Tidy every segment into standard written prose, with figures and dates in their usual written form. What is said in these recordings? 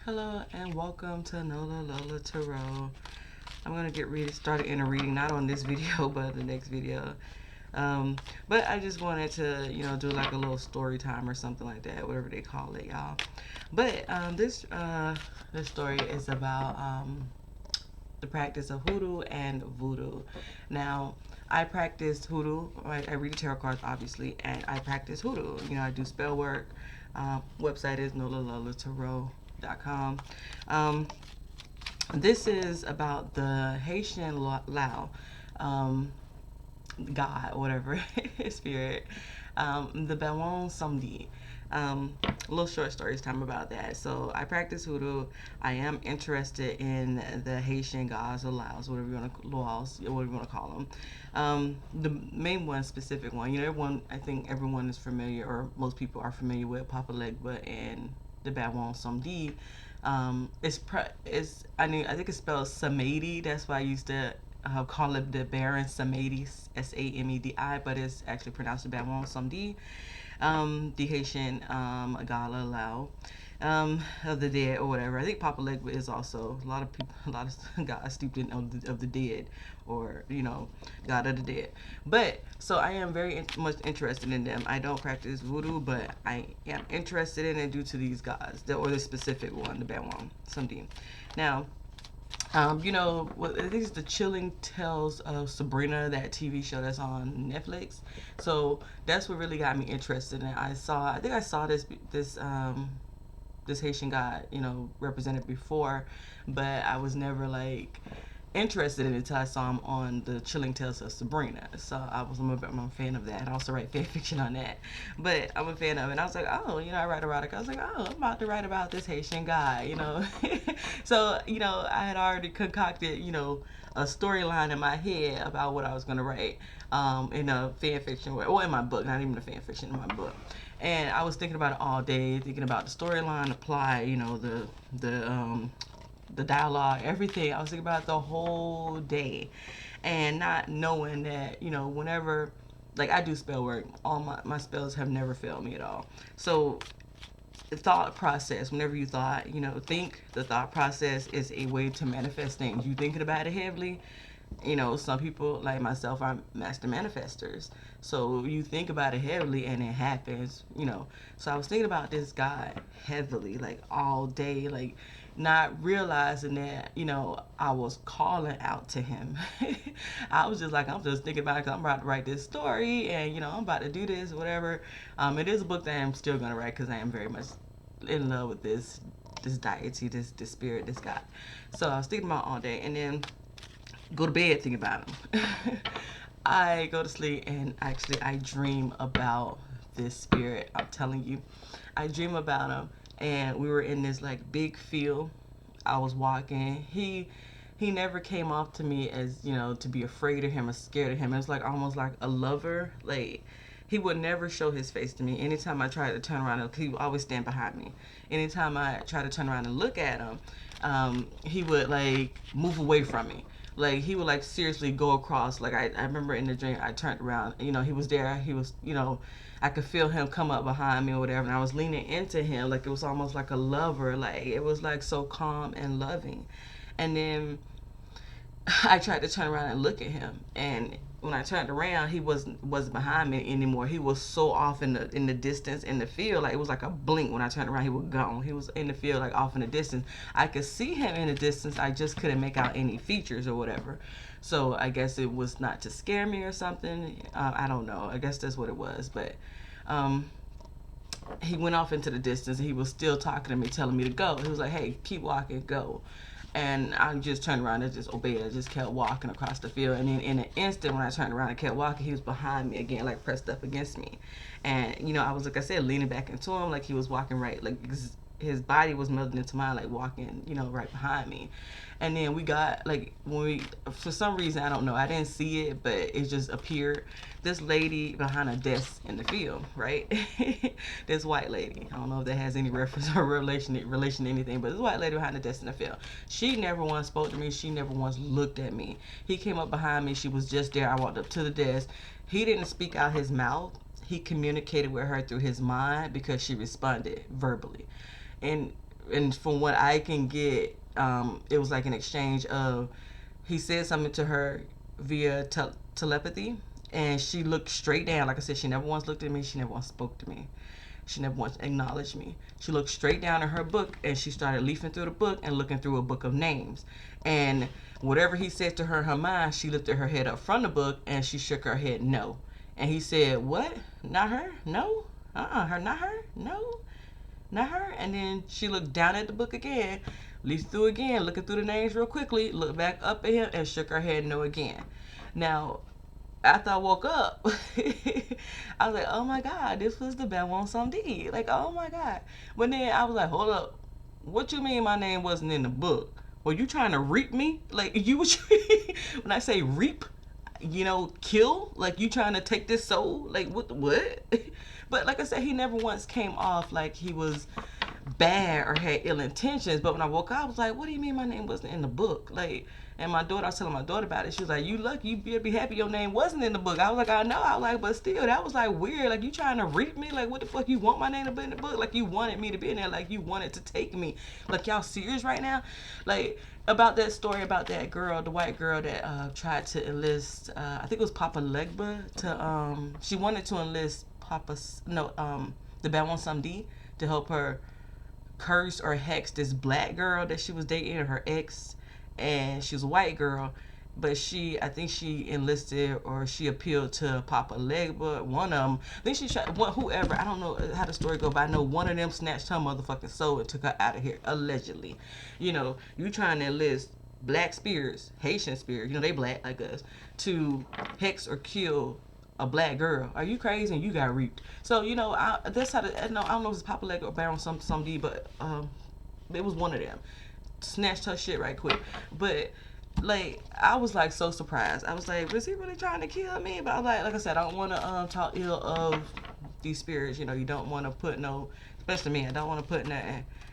Hello and welcome to Nola Lola Tarot. I'm gonna get started in a reading, not on this video, but the next video. But I just wanted to, do like a little story time or something like that, whatever they call it, y'all. But this story is about the practice of hoodoo and voodoo. Now, I practice hoodoo. I read tarot cards, obviously, and I practice hoodoo. I do spell work. Website is nolalolatarot.com. Um, this is about the Haitian Lao God, whatever, spirit, the Belon Samedi. Little short stories time about that. So I practice hoodoo. I am interested in the Haitian gods or Laos, whatever you want to laws, whatever you want to call them. The main one, specific one, everyone. I think everyone is familiar, or most people are familiar with Papa Legba and the Belon Samedi. I think it's spelled Samedi. That's why I used to call it the Baron Samedi, Samedi, but it's actually pronounced the Baron Samedi. The Haitian Gala Lao of the dead or whatever. I think Papa Legba is also a lot of people, a lot of guys steeped in of the dead, or God of the dead. But so I am very much interested in them. I don't practice voodoo, but I am interested in it due to these gods, or the specific one, the Baron Samedi. Now, I think it's the Chilling Tales of Sabrina, that TV show that's on Netflix. So that's what really got me interested in it. I think I saw this Haitian guy, represented before, but I was never like interested in it until I saw him on the Chilling Tales of Sabrina. So I'm a fan of that. I also write fan fiction on that, but I'm a fan of it. And I was like, oh, I write erotica. I was like, oh, I'm about to write about this Haitian guy. So I had already concocted, a storyline in my head about what I was gonna write, in a fan fiction, or in my book, not even a fan fiction, in my book. And I was thinking about it all day, thinking about the storyline, the plot, the dialogue, everything. I was thinking about it the whole day, and not knowing that, whenever, like, I do spell work, all my spells have never failed me at all. So the thought process, whenever you think, the thought process is a way to manifest things. You thinking about it heavily. Some people like myself are master manifestors. So you think about it heavily and it happens. So I was thinking about this guy heavily, like all day, like not realizing that, I was calling out to him. I was just like, I'm just thinking about it 'cause I'm about to write this story, and, I'm about to do this, whatever. It is a book that I'm still going to write because I am very much in love with this deity, this spirit, this God. So I was thinking about it all day, and then go to bed thinking about him. I go to sleep and actually I dream about this spirit. I'm telling you, I dream about him, and we were in this like big field. I was walking. He never came off to me as, to be afraid of him or scared of him. It was like almost like a lover. Like, he would never show his face to me. Anytime I tried to turn around, he would always stand behind me. Anytime I tried to turn around and look at him, he would like move away from me. Like, he would like seriously go across. Like, I remember in the dream I turned around, he was there. He was, I could feel him come up behind me or whatever, and I was leaning into him like it was almost like a lover. Like, it was like so calm and loving. And then I tried to turn around and look at him, and when I turned around, he wasn't behind me anymore. He was so off in the distance in the field, like it was like a blink. When I turned around, he was gone. He was in the field, like off in the distance. I could see him in the distance. I just couldn't make out any features or whatever. So I guess it was not to scare me or something. I don't know. I guess that's what it was. But um, he went off into the distance, and he was still talking to me, telling me to go. He was like, hey, keep walking, go. And I just turned around and just obeyed. I just kept walking across the field. And then in an instant, when I turned around and kept walking, he was behind me again, like pressed up against me. And, I was, like I said, leaning back into him, like he was walking right, like his body was melding into mine, like walking, right behind me. And then we got, like, for some reason, I don't know, I didn't see it, but it just appeared. This lady behind a desk in the field, right? This white lady. I don't know if that has any reference or relation to anything, but this white lady behind the desk in the field. She never once spoke to me. She never once looked at me. He came up behind me. She was just there. I walked up to the desk. He didn't speak out his mouth. He communicated with her through his mind because she responded verbally. And and from what I can get, it was like an exchange of he said something to her via telepathy, and she looked straight down. Like I said, she never once looked at me. She never once spoke to me. She never once acknowledged me. She looked straight down at her book, and she started leafing through the book and looking through a book of names. And whatever he said to her in her mind, she lifted her head up from the book and she shook her head no. And he said, "What? Not her? No? Her? Not her? No? Not her?" And then she looked down at the book again, leafed through again, looking through the names real quickly, looked back up at him and shook her head no again. Now, after I woke up, I was like, "Oh my God, this was the bell on Samedi." Like, oh my God. But then I was like, "Hold up. What you mean my name wasn't in the book? Were you trying to reap me? Like, you was, when I say reap, kill? Like, you trying to take this soul? Like, what?" But like I said, he never once came off like he was bad or had ill intentions. But when I woke up, I was like, "What do you mean my name wasn't in the book?" Like, and my daughter, I was telling my daughter about it. She was like, "You lucky, you better be happy your name wasn't in the book." I was like, "I know." I was like, "But still, that was like weird. Like, you trying to reap me? Like, what the fuck? You want my name to be in the book? Like, you wanted me to be in there? Like, you wanted to take me? Like, y'all serious right now?" Like, about that story about that girl, the white girl that tried to enlist, I think it was Papa Legba to, she wanted to enlist the Bad One Samedi to help her curse or hex this black girl that she was dating, her ex, and she was a white girl. But I think she enlisted or she appealed to Papa Legba, one of them. I think she shot whoever. I don't know how the story go, but I know one of them snatched her motherfucking soul and took her out of here, allegedly. You trying to enlist black spirits, Haitian spirits, they black like us, to hex or kill a black girl. Are you crazy? And you got reaped. So that's how I don't know if it's Papa Leg or Baron some D, but it was one of them. Snatched her shit right quick. But like I was like so surprised. I was like, was he really trying to kill me? But like I said, I don't want to talk ill of these spirits. You don't want to put especially me. I don't want to put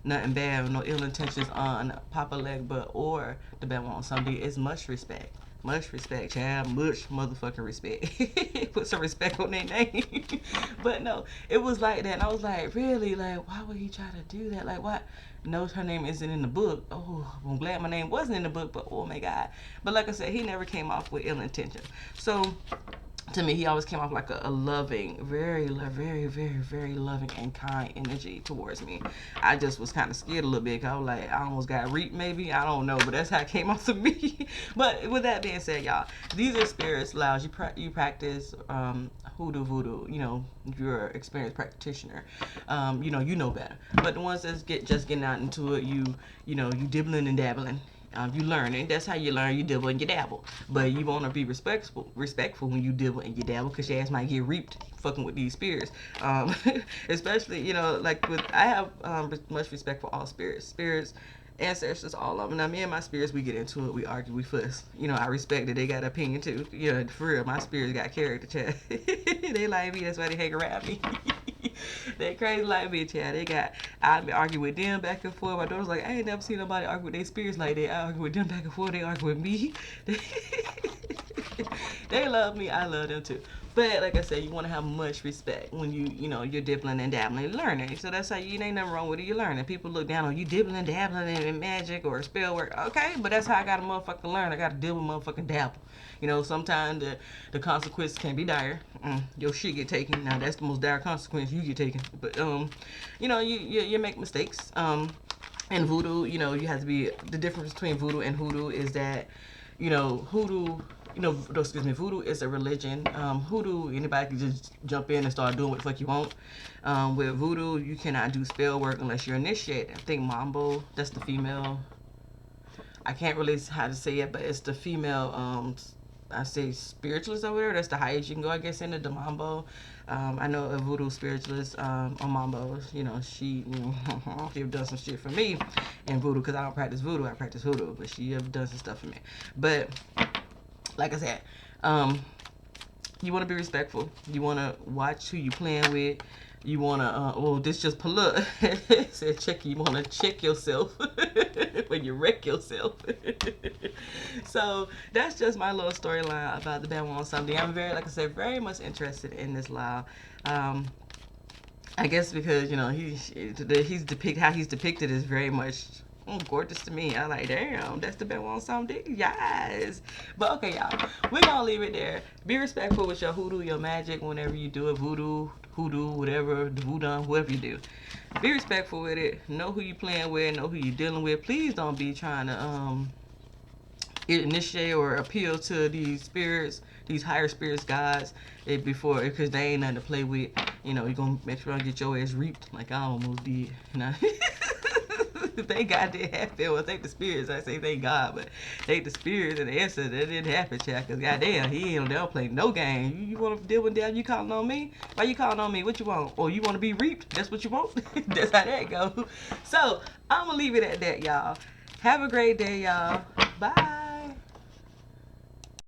nothing bad or no ill intentions on Papa Legba or the Bad One Sunday. It's much respect. Much respect, child. Much motherfucking respect. Put some respect on their name. But no, it was like that. And I was like, really? Like, why would he try to do that? Like, what? No, her name isn't in the book. Oh, I'm glad my name wasn't in the book, but oh my God. But like I said, he never came off with ill intentions. So to me, he always came off like a loving, very, very, very, very loving and kind energy towards me. I just was kind of scared a little bit. I was like, I almost got reaped, maybe. I don't know, but that's how it came off to me. But with that being said, y'all, these are spirits, lounge. You practice hoodoo, voodoo. If you're an experienced practitioner, you know better. But the ones that's just getting out into it, you dibbling and dabbling. You learning. That's how you learn. You dibble and you dabble. But you want to be respectful when you dibble and you dabble, because your ass might get reaped fucking with these spirits. Especially, like I have much respect for all spirits, ancestors, all of them. Now, me and my spirits, we get into it, we argue, we fuss. I respect that they got an opinion too. For real, my spirits got character, child. They like me, that's why they hang around me. They crazy like me, child. I argue with them back and forth. My daughter's like, I ain't never seen nobody argue with their spirits like that. I argue with them back and forth, they argue with me. They love me, I love them too. But like I said, you want to have much respect when you're dibbling and dabbling and learning. So that's how ain't nothing wrong with it. You're learning. People look down on you dibbling and dabbling in magic or spell work. Okay, but that's how I got to motherfucking learn. I got to dibble motherfucking dabble. Sometimes the consequences can be dire. Your shit get taken. Now that's the most dire consequence, you get taken. But you make mistakes. And voodoo, you have to be, the difference between voodoo and hoodoo is that voodoo is a religion. Hoodoo, anybody can just jump in and start doing what the fuck you want. With voodoo, you cannot do spell work unless you're initiated. I think Mambo, that's the female. I can't really how to say it, but it's the female, I say spiritualist over there. That's the highest you can go, I guess, into the Mambo. I know a voodoo spiritualist on Mambo. She have done some shit for me in voodoo, because I don't practice voodoo. I practice hoodoo, but she have done some stuff for me. But like I said, you want to be respectful. You want to watch who you playing with. You want to, this just polluted. It said you want to check yourself when you wreck yourself. So that's just my little storyline about the Bad One Sunday. I'm very much interested in this live. I guess because he's depicted is very much gorgeous to me. I like, damn, that's the best one on Samedi. Yes. But okay, y'all, we're gonna leave it there. Be respectful with your hoodoo, your magic, whenever you do it, voodoo, hoodoo, whatever, voodoo, whatever you do. Be respectful with it. Know who you playing with. Know who you dealing with. Please don't be trying to initiate or appeal to these spirits, these higher spirits, gods, before, because they ain't nothing to play with. You're gonna make sure I get your ass reaped like I almost did. Thank God didn't happen. Well, thank the spirits. I say thank God, but thank the spirits and the answer that didn't happen, chat. Cause goddamn, he ain't never play no game. You want to deal with that? You calling on me? Why you calling on me? What you want? Or you want to be reaped? That's what you want. That's how that go. So I'm gonna leave it at that, y'all. Have a great day, y'all. Bye.